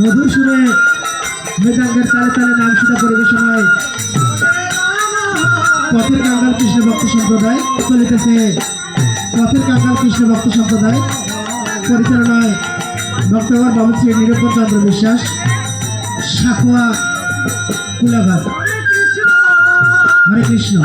মধুর সুরে মৃদঙ্গের তালে তালে নাম সুধা পরিবেশনায় পথের কাঙ্গাল কৃষ্ণ ভক্ত সম্প্রদায় চলিতেছে। পথের কাঙ্গাল কৃষ্ণ ভক্ত সম্প্রদায় পরিচালনায় ভক্তগণ বাবু শ্রী নিরূপণ চন্দ্র বিশ্বাস, সাকুয়া কুলাঘাট। হরে কৃষ্ণ।